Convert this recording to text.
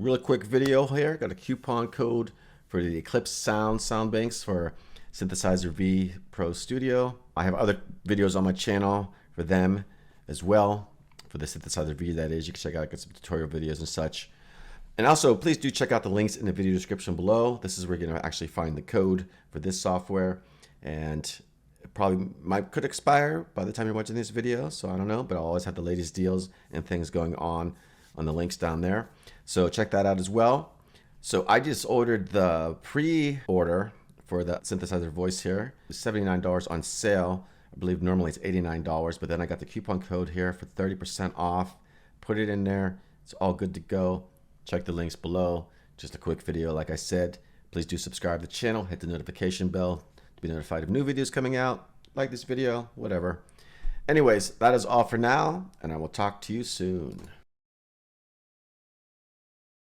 Real quick video here. Got a coupon code for the Eclipsed sound banks for Synthesizer V Pro Studio. I have other videos on my channel for them as well, for the Synthesizer V, that is. You can check out, get some tutorial videos and such. And also, please do check out the links in the video description below. This is where you're going to actually find the code for this software. And it probably could expire by the time you're watching this video, so I don't know, but I'll always have the latest deals and things going on the links down there. So check that out as well. So I just ordered the pre-order for the synthesizer voice here. It was $79 on sale. I believe normally it's $89, but then I got the coupon code here for 30% off. Put it in there. It's all good to go. Check the links below. Just a quick video, like I said. Please do subscribe to the channel. Hit the notification bell to be notified of new videos coming out. Like this video, whatever. Anyways, that is all for now, and I will talk to you soon.